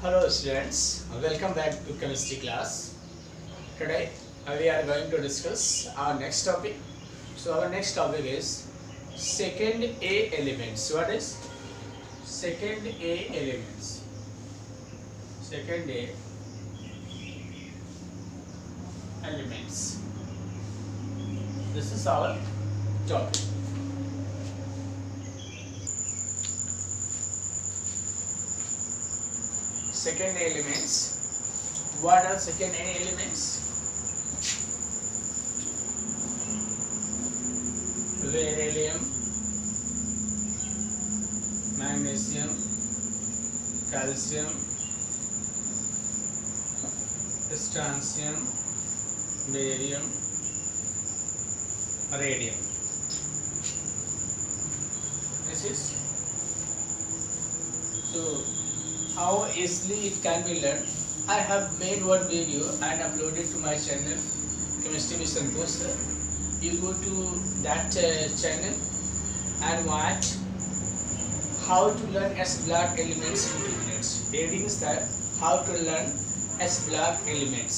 Hello students, welcome back to chemistry class. Today we are going to discuss our next topic. So our next topic is second A elements. What is second A elements? Second A elements. This is our topic. Second elements. What are second elements? Beryllium, magnesium, calcium, strontium, barium, radium. This is so. How easily it can be learned. I have made one video and uploaded to my channel Chemistry with Santosh sir. You go to that channel and watch how to learn S block elements in 2 minutes. Reading is that how to learn S block elements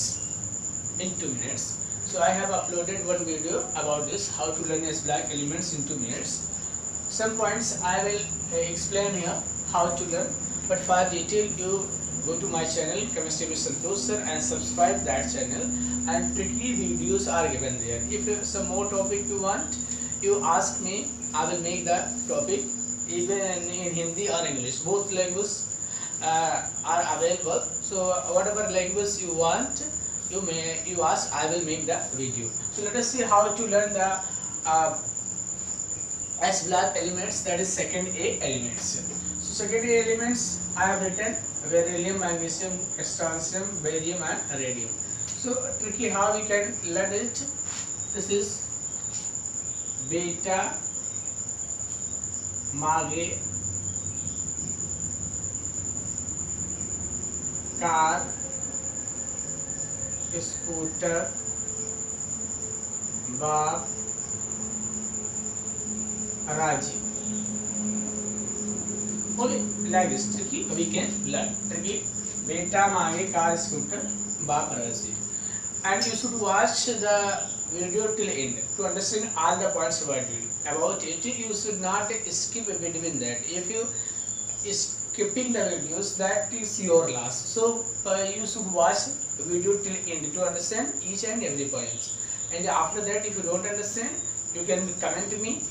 in 2 minutes. So I have uploaded one video about this, how to learn S block elements in 2 minutes. Some points I will explain here how to learn. But for detail, you go to my channel Chemistry with Santosh sir and subscribe that channel, and tricky videos are given there. If some more topic you want, you ask me, I will make the topic even in Hindi or English. Both languages are available. So whatever language you want, you ask, I will make the video. So let us see how to learn the S block elements, that is second A elements. Second A elements I have written beryllium, magnesium, strontium, barium and radium. So tricky how we can learn it. This is beta, मागे, car, scooter, बाप, राजी. Okay, like this, tricky we can learn. Tricky, beta, maage, car, scooter, baap, razi. And you should watch the video till end to understand all the points about it. You should not skip between that. If you skipping the videos, that is your loss. So you should watch video till end to understand each and every point. And after that, if you don't understand, you can comment to me.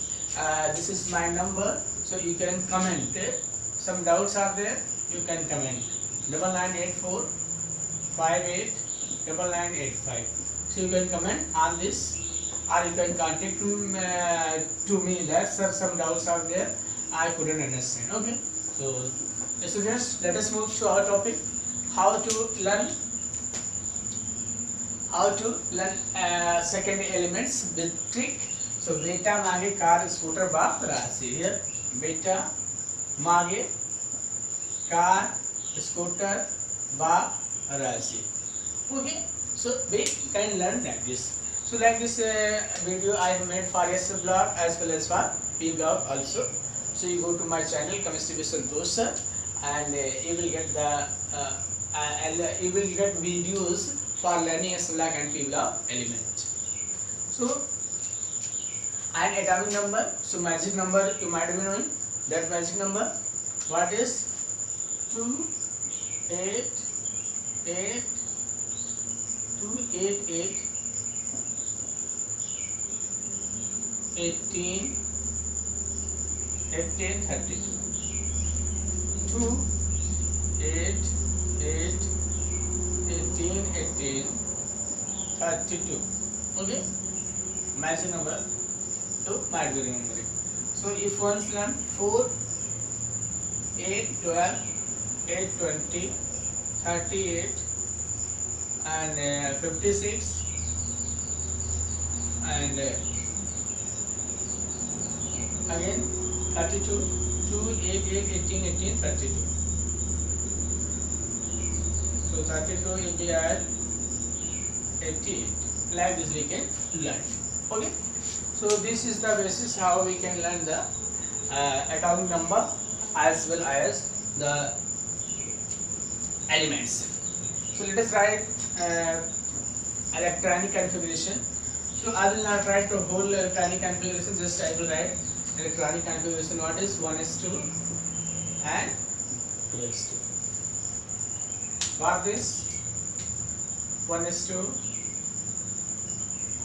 This is my number, so you can comment. Some doubts are there, you can comment. 9984 58 9985. So you can comment on this, or you can contact to me that sir, some doubts are there, I couldn't understand. Okay, so students, let us move to our topic, how to learn second elements with trick. So beta, maage, car, scooter, baap, razi. Here beta, मागे, car, scooter, baap, razi. Okay, so we can learn like this. So like this video I have made for S block as well as for P block also. So you go to my channel Chemistry with Santosh sir, and you will get the videos for learning S block and P block element. So and atomic number. So magic number you might be knowing. That magic number, what is 288 18 32. 288 18 32. Okay, magic number you might be remembering. So if one's learn 4, 8, 12, 8, 20, 38 and 56 and again 32, 2, 8, 18, 32. So 32 will be at 88. Like this we can learn. Okay. So this is the basis how we can learn the atomic number as well as the elements. So let us write electronic configuration. So I will not write the whole electronic configuration, just I will write electronic configuration. What is 1s2 and 2s2. For this 1s2,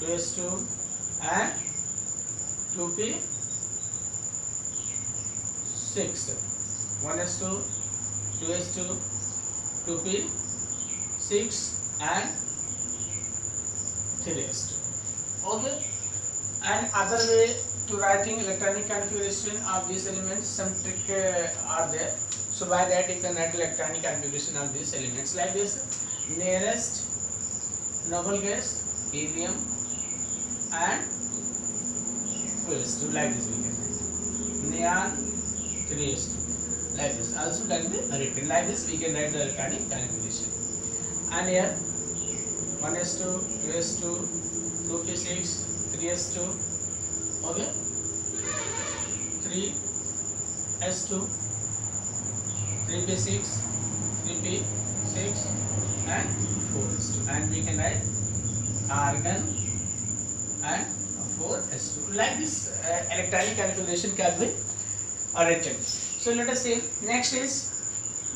2s2 and 2p6. 1s2, 2s2, 2p6 and 3s2. Okay. And other way to writing electronic configuration of these elements, some trick are there. So by that you can write electronic configuration of these elements like this: nearest noble gas, helium and 2s2, like this we can write. Neon 3s2, like this also can be written like this. We can write the electronic configuration. And here 1s2, 2s2, 2p6, 3s2, okay, 3s2, 3p6, 3p6 and 4s2, and we can write argon and 4s2. Like this electronic configuration can be written. So let us see next is,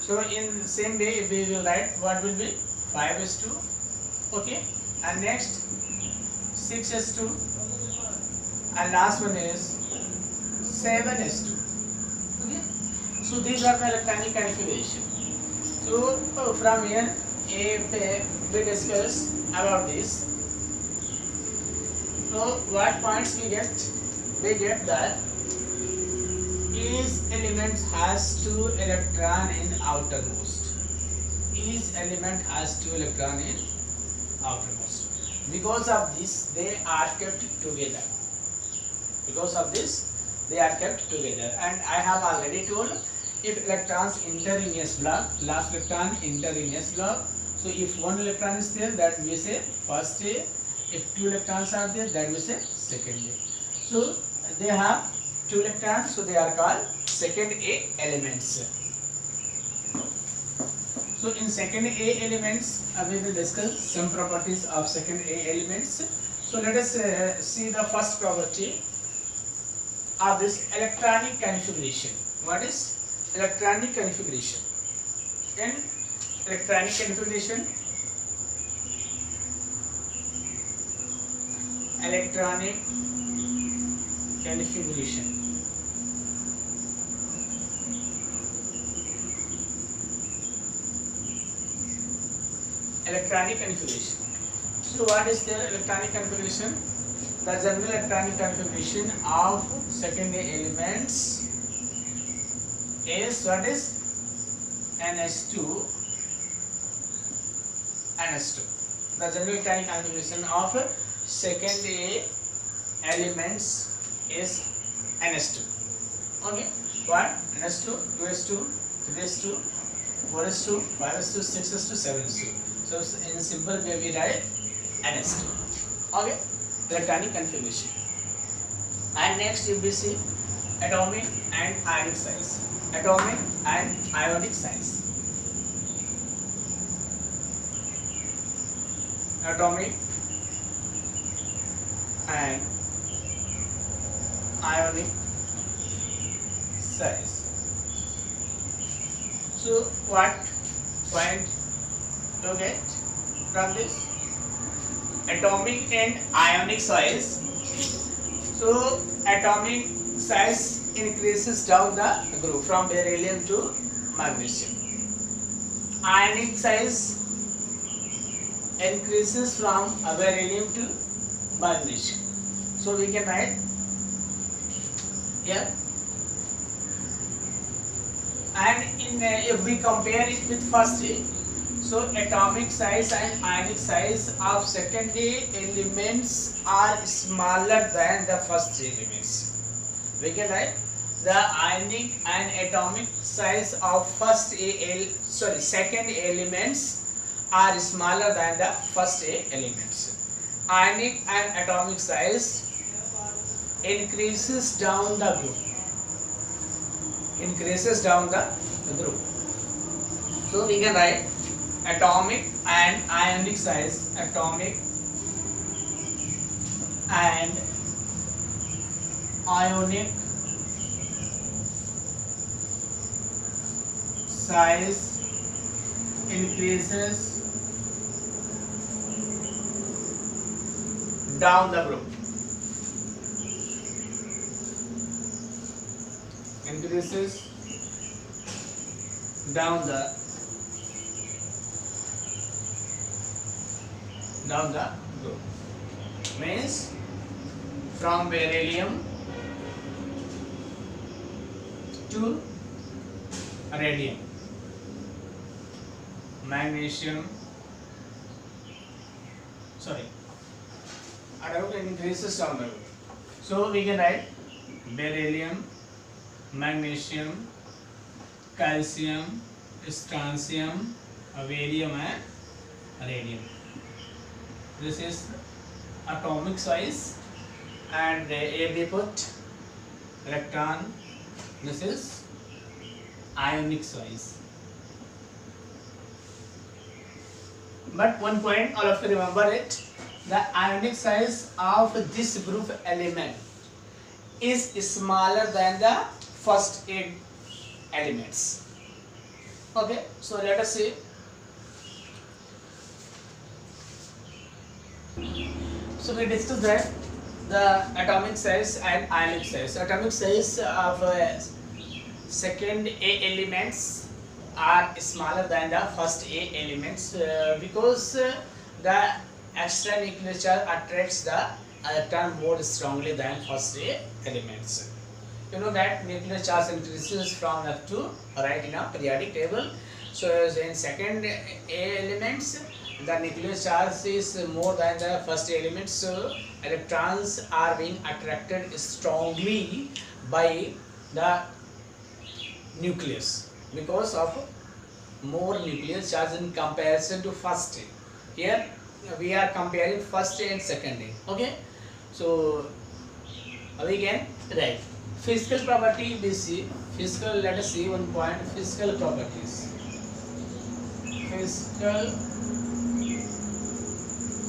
so in the same way we will write what will be 5s2, okay, and next 6s2, and last one is 7s2. Okay, so these are the electronic configuration. So from here we discuss about this. So what points we get? We get that each element has 2 electron in outermost. Each element has 2 electron in outermost. Because of this, they are kept together. Because of this, they are kept together. And I have already told, if electrons enter in S block, last electron enter in S block. So if 1 electron is there, that we say first A. If 2 electrons are there, that we say second A. So they have 2 electrons, so they are called second A elements. So in second A elements, we will discuss some properties of second A elements. So let us see the first property of this electronic configuration. What is electronic configuration? In electronic configuration, electronic configuration. Electronic configuration. So what is the electronic configuration? The general electronic configuration of second A elements is what is NS2, NS2. The general electronic configuration of second A elements is NS2. Okay, what? NS2, 2s2, 3s2, 4s2, 5s2, 6s2, 7s2. So in simple way we write NS2. Okay, electronic configuration. And next you will see atomic and ionic size. Atomic and ionic size. Atomic and ionic size. So what point to get from this? Atomic and ionic size. So atomic size increases down the group from beryllium to magnesium. Ionic size increases from beryllium to magnesium. So we can write here. And if we compare it with first A, so atomic size and ionic size of second A elements are smaller than the first A elements. We can write the ionic and atomic size of second A elements are smaller than the first A elements. Ionic and atomic size increases down the group. Increases down the group. So we can write atomic and ionic size, atomic and ionic size increases down the group. Increases down the group. Means from beryllium to radium, magnesium, increases down the group. So we can write beryllium, magnesium, calcium, strontium, barium and radium. This is atomic size, and A we put electron. This is ionic size. But one point all of you remember it, the ionic size of this group element is smaller than the first 8 elements. Okay, so let us see. So we discussed that the atomic size and ionic size. Atomic size of second A elements are smaller than the first A elements because the extra nuclear charge attracts the electron more strongly than first A elements. You know that nuclear charge increases from left to right in a periodic table. So in second A elements, the nuclear charge is more than the first element, so electrons are being attracted strongly by the nucleus because of more nuclear charge in comparison to first A. Here we are comparing first A and second A. Okay, so we can write physical property. We see physical. Let us see one point. Physical properties. Physical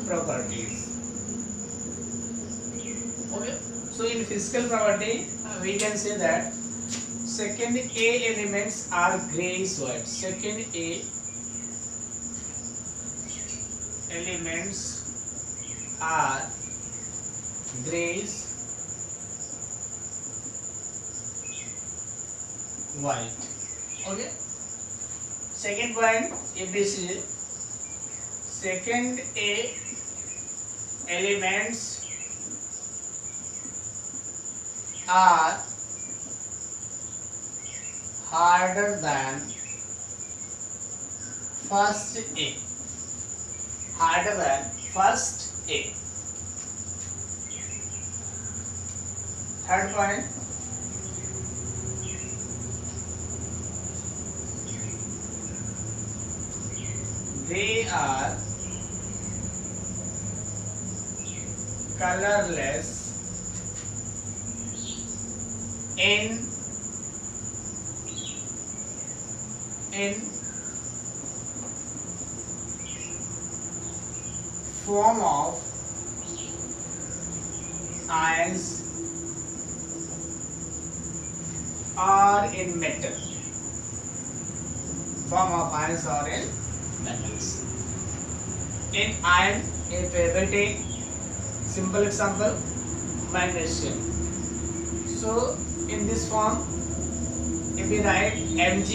properties. Okay, so in physical property we can say that second A elements are grayish white. Second A elements are grayish white. Okay, second point, if this is second A elements are harder than first A. Harder than first A. Third point, they are colorless in form of ions or in metal. Form of ions or in metals. In iron, if we take simple example, magnesium. So in this form, if we write Mg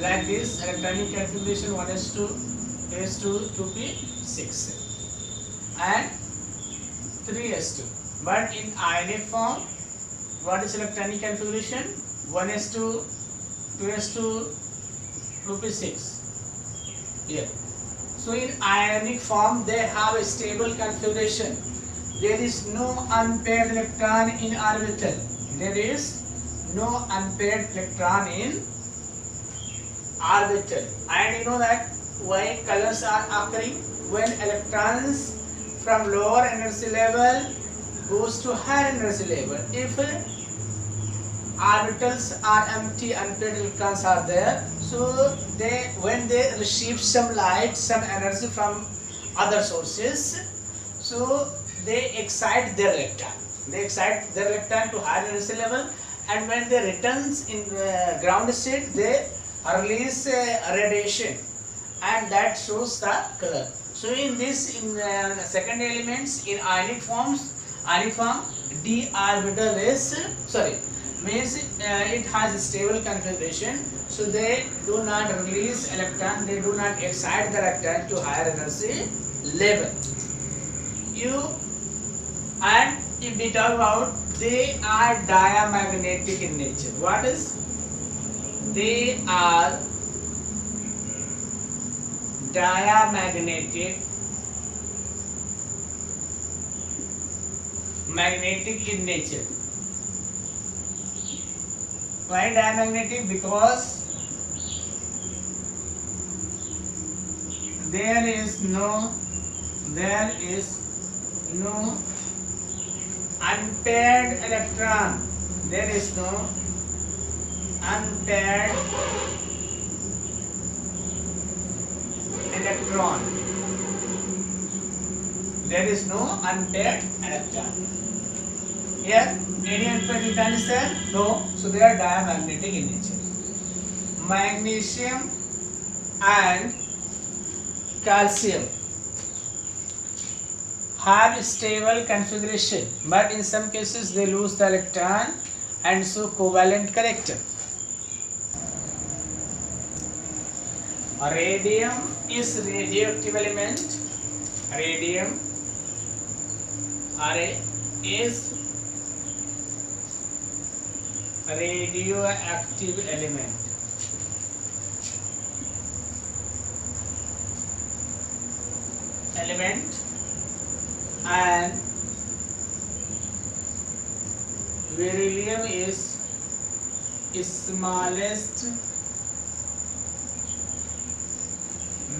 like this, electronic configuration 1s2 s2 2p6 and 3s2. But in ionic form, what is electronic configuration? 1s2 2s2 2p6 here. So in ionic form they have a stable configuration. There is no unpaired electron in orbital. There is no unpaired electron in orbital. And you know that why colors are occurring? When electrons from lower energy level goes to higher energy level. If orbitals are empty, unpaired electrons are there, So when they receive some light, some energy from other sources, so they excite their electron. They excite their electron to higher energy level, and when they returns in ground state, they release radiation, and that shows the color. So in this, in secondary elements, in ionic form, d orbital is means it has a stable configuration. So they do not release electron, they do not excite the electron to higher energy level. And if we talk about, they are diamagnetic in nature. What is? They are diamagnetic, magnetic in nature. Why diamagnetic? Because there is no unpaired electron. There is no unpaired electron. There is no unpaired electron. Here, any unpaired electron is there? No. So they are diamagnetic in nature. Magnesium and calcium have stable configuration, but in some cases they lose the electron and so covalent character. Radium is radioactive element. Radium is radioactive element. And beryllium is smallest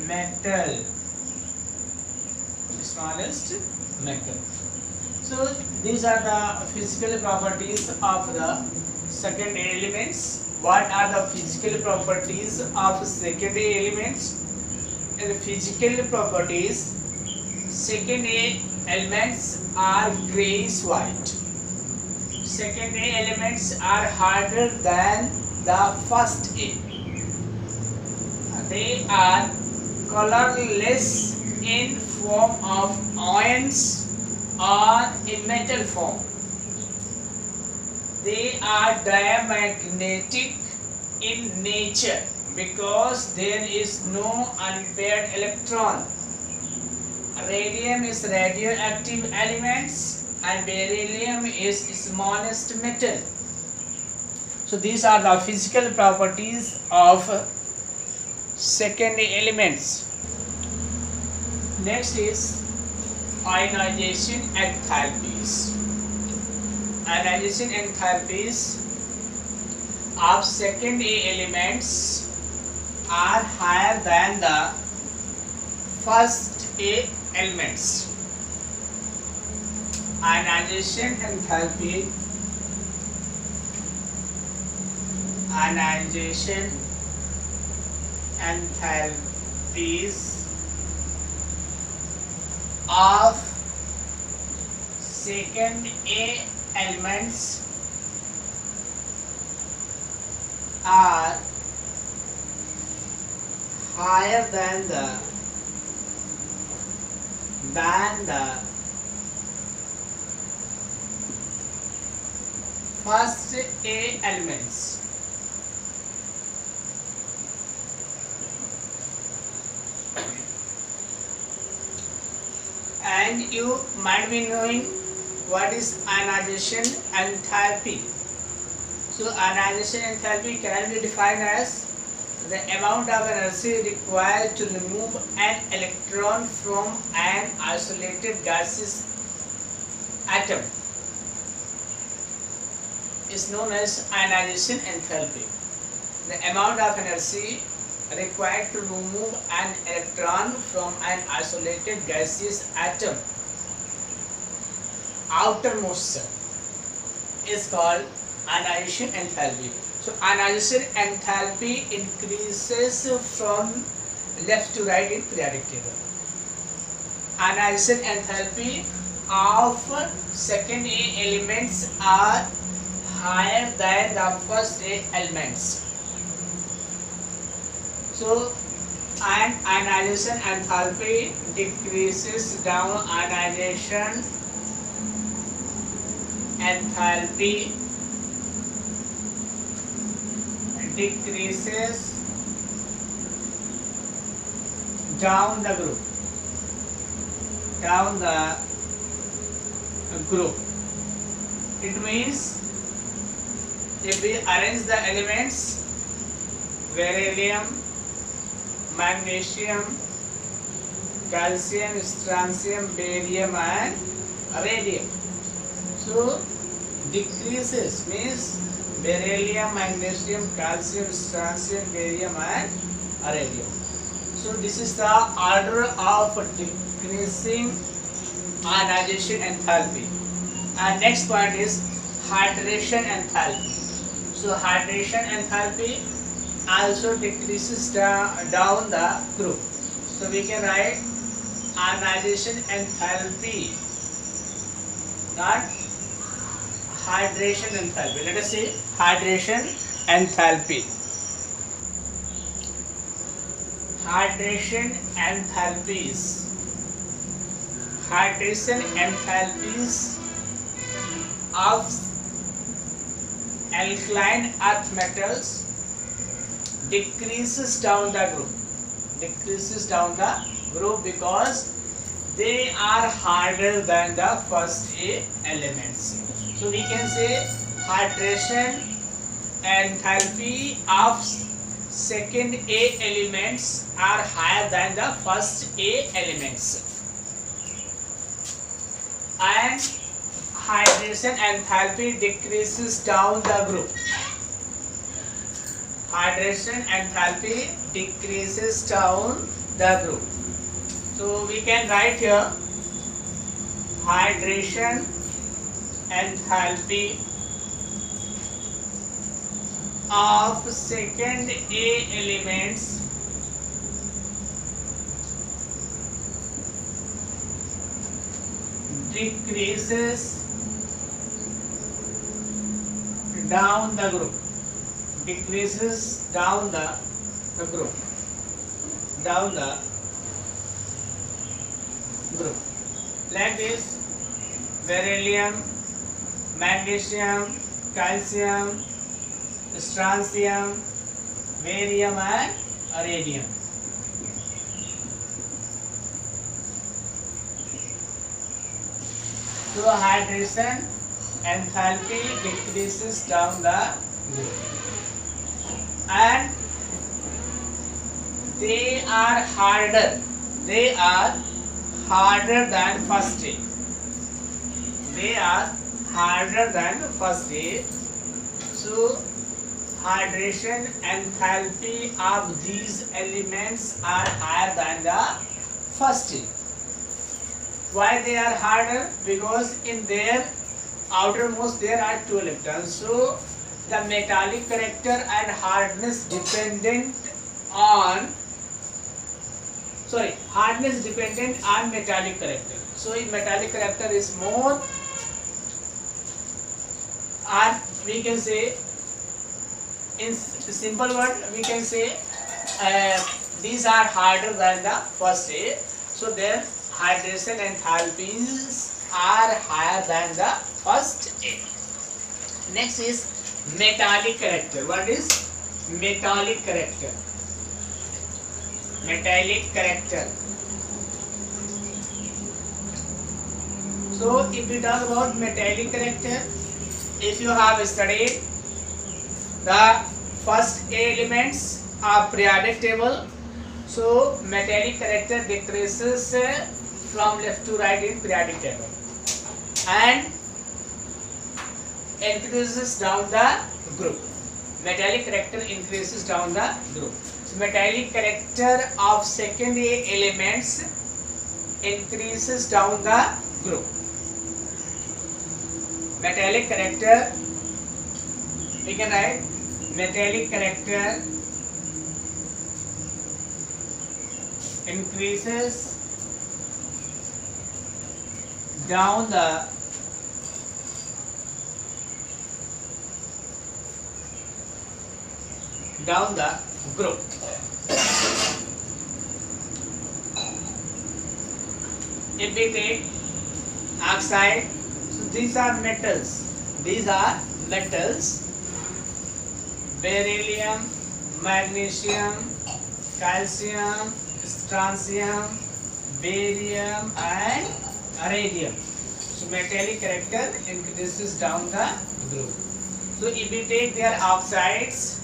metal. So these are the physical properties of the secondary elements. What are the physical properties of secondary elements? And the physical properties, secondary elements are grayish white. Secondary elements are harder than the first A. They are colorless in form of ions or in metal form. They are diamagnetic in nature because there is no unpaired electron. Radium is radioactive elements and beryllium is smallest metal. So these are the physical properties of secondary elements. Next is ionization enthalpies. Ionization enthalpies of secondary elements are higher than the first A elements. Ionization enthalpies of second A elements are higher than the first A elements. And you might be knowing what is ionization enthalpy. So ionization enthalpy can be defined as the amount of energy required to remove an electron from an isolated gaseous atom is known as ionization enthalpy. The amount of energy required to remove an electron from an isolated gaseous atom outermost is called ionization enthalpy. So ionization enthalpy increases from left to right in periodic table. Ionization enthalpy of second A elements are higher than the first A elements. So and ionization enthalpy decreases down. Ionization enthalpy decreases down the group. It means if we arrange the elements beryllium, magnesium, calcium, strontium, barium and radium. So decreases means beryllium, magnesium, calcium, strontium, barium and radium. So this is the order of decreasing ionization enthalpy. And next point is hydration enthalpy. So hydration enthalpy also decreases down the group. So we can write ionization enthalpy, not hydration enthalpy. Let us see hydration enthalpy. Hydration enthalpies. Hydration enthalpies of alkaline earth metals decreases down the group because they are harder than the first A elements. So we can say hydration enthalpy of second A elements are higher than the first A elements. And hydration enthalpy decreases down the group. Hydration enthalpy decreases down the group. So we can write here hydration enthalpy of second A elements decreases down the group. Decreases down the group. Like this: beryllium, magnesium, calcium, strontium, barium and radium. So hydration enthalpy decreases down the group. And they are harder than first A. So hydration enthalpy of these elements are higher than the first A. Why they are harder? Because in their outermost there are 2 electrons. So the metallic character and hardness dependent on metallic character. So if metallic character is more, or we can say in simple word we can say these are harder than the first A. So their hydration enthalpies are higher than the first A. Next is metallic character. What is metallic character? So if we talk about metallic character, if you have studied the first A elements of periodic table, so metallic character decreases from left to right in periodic table and increases down the group. Metallic character increases down the group. So metallic character of second A elements increases down the group. Metallic character, we can write metallic character increases down the group. If we take oxide, so these are metals. Beryllium, magnesium, calcium, strontium, barium and radium. So metallic character increases down the group. So if we take their oxides,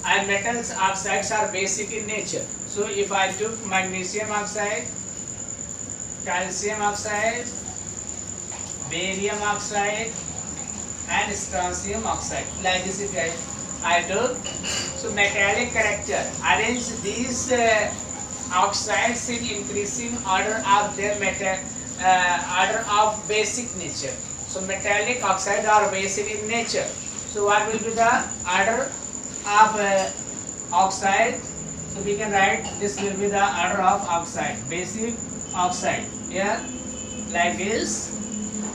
and metals oxides are basic in nature. So if I took magnesium oxide, calcium oxide, barium oxide and strontium oxide, like this if I took, so metallic character, arrange these oxides in increasing order of their order of basic nature. So metallic oxides are basic in nature. So what will be the order of oxide? So we can write this will be the order of oxide, basic oxide, yeah, like this.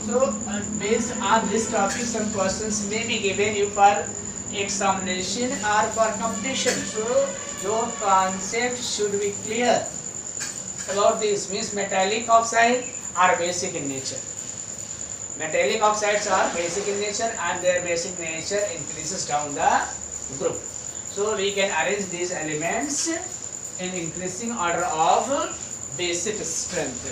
So based on this topic, some questions may be given you for examination or for competition. So your concept should be clear about this. Means metallic oxide are basic in nature. Metallic oxides are basic in nature and their basic nature increases down the group. So we can arrange these elements in increasing order of basic strength.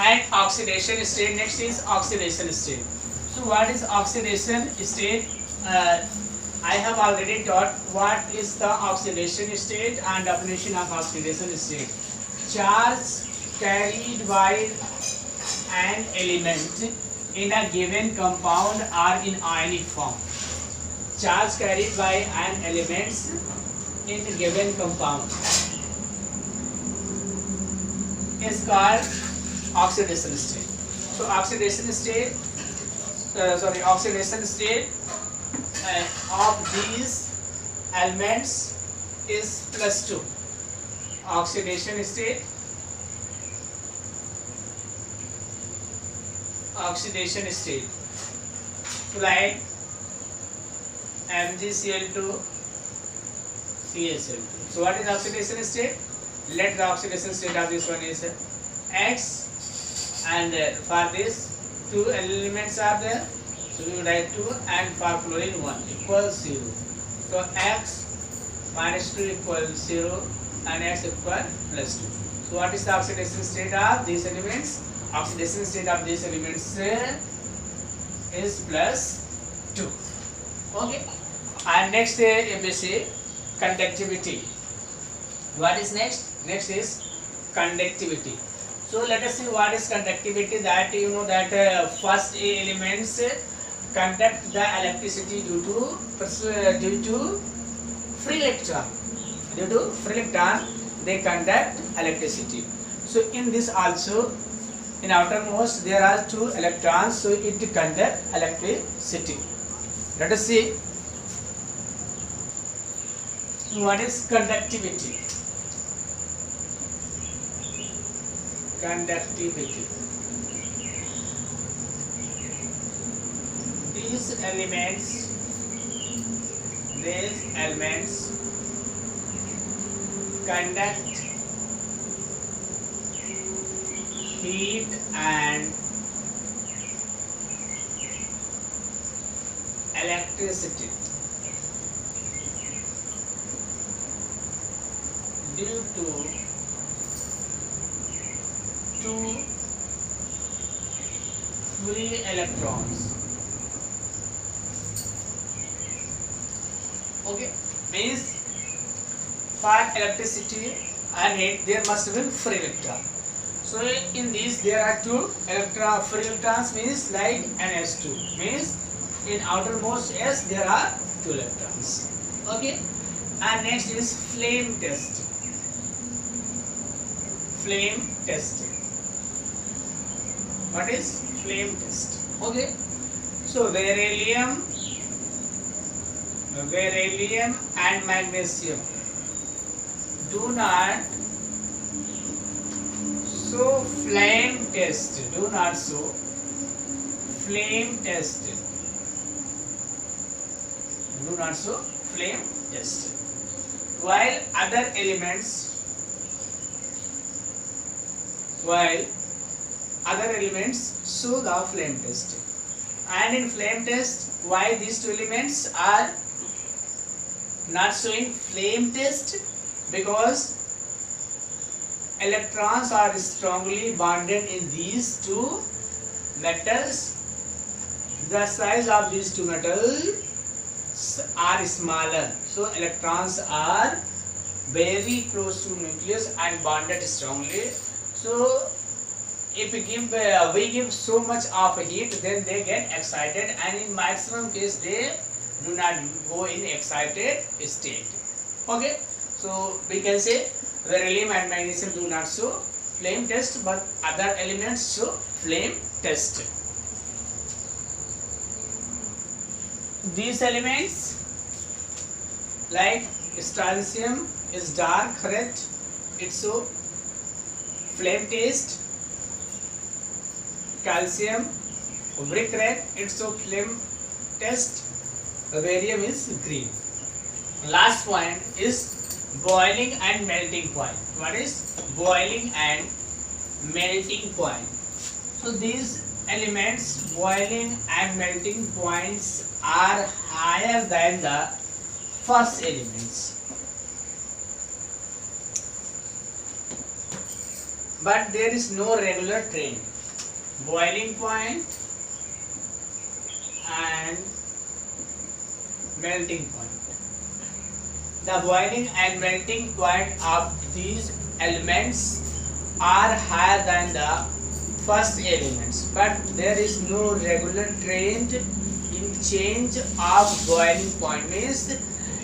And oxidation state, next is oxidation state. So what is oxidation state? I have already taught what is the oxidation state and definition of oxidation state. Charge carried by an element in a given compound or in ionic form. Charge carried by an element in a given compound is called oxidation state. So oxidation state of these elements is +2. Oxidation state like MgCl2 CaCl2. So what is oxidation state? Let the oxidation state of this one is X, and for this two elements are there, so we write 2, and for chlorine 1 equals 0. So X minus 2 equals 0 and X equals +2. So what is the oxidation state of these elements? Oxidation state of these elements is +2. Okay. And next if we say conductivity. What is next? Next is conductivity. So let us see what is conductivity. That you know that first elements conduct the electricity due to free electron. Due to free electron, they conduct electricity. So in this also, in outermost there are 2 electrons, so it conduct electricity. Let us see what is conductivity. Conductivity. These elements conduct heat and electricity due to 2 free electrons. Okay, means for electricity and heat there must be free electron. So in these there are 2 free electrons, means like NS2, means in outermost S there are 2 electrons. Okay, and next is flame test. Flame testing. What is flame test? Okay, so beryllium beryllium and magnesium do not show flame test. Do not show flame test. Do not show flame test. While other elements show the flame test. And in flame test, why these two elements are not showing flame test? Because electrons are strongly bonded in these two metals. The size of these two metals are smaller, so electrons are very close to nucleus and bonded strongly. So if we give so much of heat, then they get excited, and in maximum case they do not go in excited state. Okay, so we can say beryllium and magnesium do not show flame test, but other elements show flame test. These elements like strontium is dark red, it show flame test. Calcium brick red, it show flame test. Barium is green. Last point is boiling and melting point. What is boiling and melting point? So these elements, boiling and melting points, are higher than the first elements, but there is no regular trend. Boiling point and melting point. The boiling and melting point of these elements are higher than the first elements, but there is no regular trend in change of boiling point. Means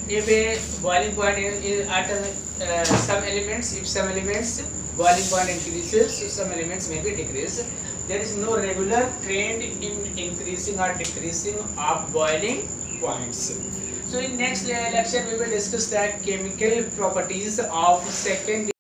if a boiling point is at some elements, if some elements boiling point increases, so some elements may be decreased. There is no regular trend in increasing or decreasing of boiling points. So in next lecture we will discuss the chemical properties of second